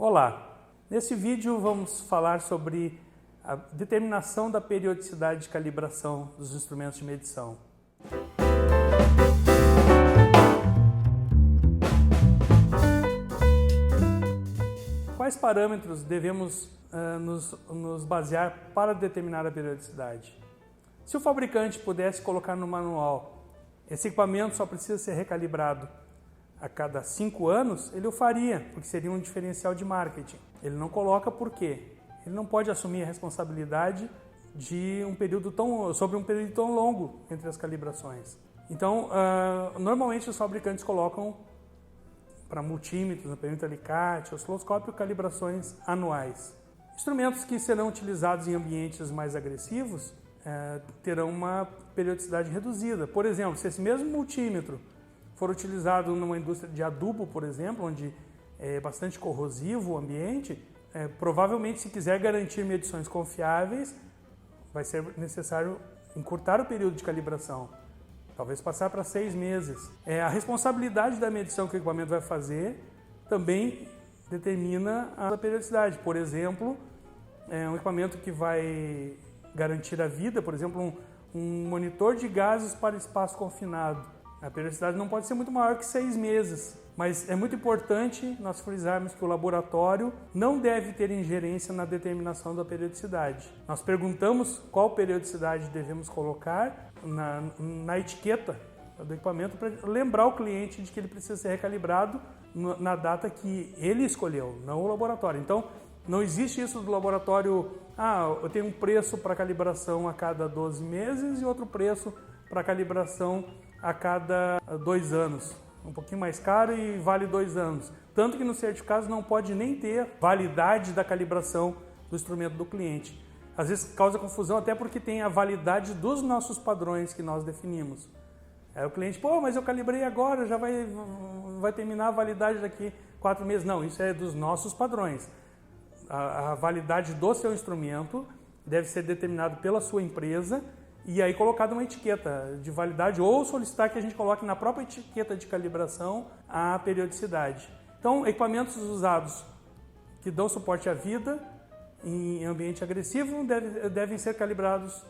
Olá! Nesse vídeo vamos falar sobre a determinação da periodicidade de calibração dos instrumentos de medição. Quais parâmetros devemos nos basear para determinar a periodicidade? Se o fabricante pudesse colocar no manual, esse equipamento só precisa ser recalibrado a cada 5 anos, ele o faria, porque seria um diferencial de marketing. Ele não coloca por quê? Ele não pode assumir a responsabilidade de sobre um período tão longo entre as calibrações. Então, normalmente os fabricantes colocam para multímetros, amperímetro alicate, osciloscópio, calibrações anuais. Instrumentos que serão utilizados em ambientes mais agressivos terão uma periodicidade reduzida. Por exemplo, se esse mesmo multímetro for utilizado numa indústria de adubo, por exemplo, onde é bastante corrosivo o ambiente, provavelmente, se quiser garantir medições confiáveis, vai ser necessário encurtar o período de calibração, talvez passar para 6 meses. A responsabilidade da medição que o equipamento vai fazer também determina a periodicidade. Por exemplo, um equipamento que vai garantir a vida, por exemplo, um monitor de gases para espaço confinado. A periodicidade não pode ser muito maior que 6 meses, mas é muito importante nós frisarmos que o laboratório não deve ter ingerência na determinação da periodicidade. Nós perguntamos qual periodicidade devemos colocar na etiqueta do equipamento para lembrar o cliente de que ele precisa ser recalibrado na data que ele escolheu, não o laboratório. Então, não existe isso do laboratório, eu tenho um preço para calibração a cada 12 meses e outro preço para calibração a cada 2 anos. Um pouquinho mais caro e vale 2 anos. Tanto que no certificado não pode nem ter validade da calibração do instrumento do cliente. Às vezes causa confusão até porque tem a validade dos nossos padrões que nós definimos. Aí o cliente, mas eu calibrei agora, já vai terminar a validade daqui 4 meses. Não, isso é dos nossos padrões. A validade do seu instrumento deve ser determinada pela sua empresa e aí colocado uma etiqueta de validade ou solicitar que a gente coloque na própria etiqueta de calibração a periodicidade. Então, equipamentos usados que dão suporte à vida em ambiente agressivo devem ser calibrados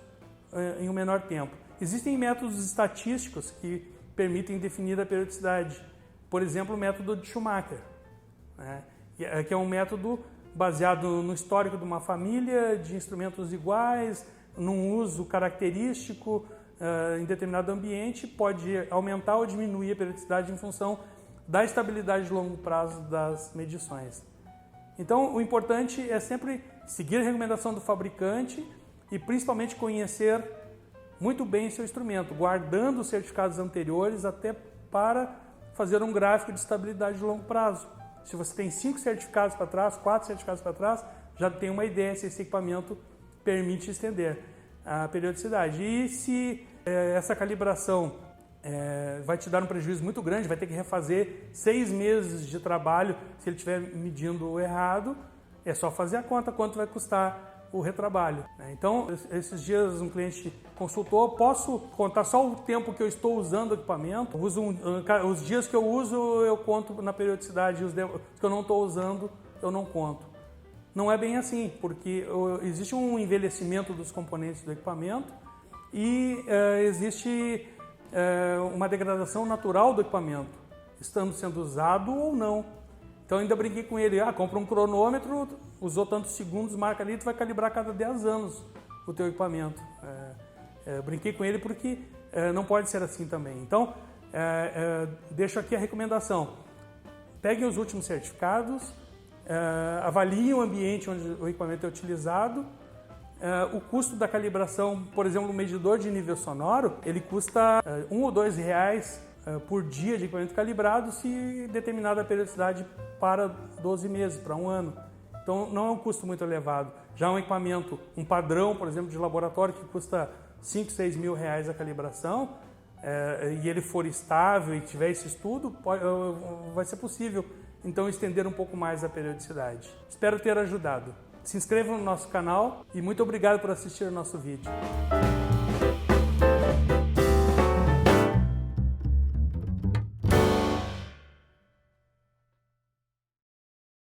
em um menor tempo. Existem métodos estatísticos que permitem definir a periodicidade. Por exemplo, o método de Schumacher, que é um método baseado no histórico de uma família, de instrumentos iguais, num uso característico em determinado ambiente, pode aumentar ou diminuir a periodicidade em função da estabilidade de longo prazo das medições. Então, o importante é sempre seguir a recomendação do fabricante e principalmente conhecer muito bem seu instrumento, guardando os certificados anteriores até para fazer um gráfico de estabilidade de longo prazo. Se você tem 5 certificados para trás, 4 certificados para trás, já tem uma ideia se esse equipamento permite estender a periodicidade. E se essa calibração vai te dar um prejuízo muito grande, vai ter que refazer 6 meses de trabalho, se ele estiver medindo errado, é só fazer a conta quanto vai custar o retrabalho. Então, esses dias um cliente consultou, posso contar só o tempo que eu estou usando o equipamento? Os dias que eu uso eu conto na periodicidade, os que eu não estou usando eu não conto. Não é bem assim, porque existe um envelhecimento dos componentes do equipamento e existe uma degradação natural do equipamento, estando sendo usado ou não. Então ainda brinquei com ele, compra um cronômetro, usou tantos segundos, marca ali, tu vai calibrar a cada 10 anos o teu equipamento. Brinquei com ele porque não pode ser assim também. Então, deixo aqui a recomendação, peguem os últimos certificados, avaliem o ambiente onde o equipamento é utilizado. O custo da calibração, por exemplo, um medidor de nível sonoro, ele custa R$1 ou R$2 por dia de equipamento calibrado se determinada a periodicidade para 12 meses, para 1 ano. Então não é um custo muito elevado. Já um equipamento, um padrão, por exemplo, de laboratório que custa R$5, R$6 mil a calibração, e ele for estável e tiver esse estudo, vai ser possível então estender um pouco mais a periodicidade. Espero ter ajudado. Se inscreva no nosso canal e muito obrigado por assistir ao nosso vídeo.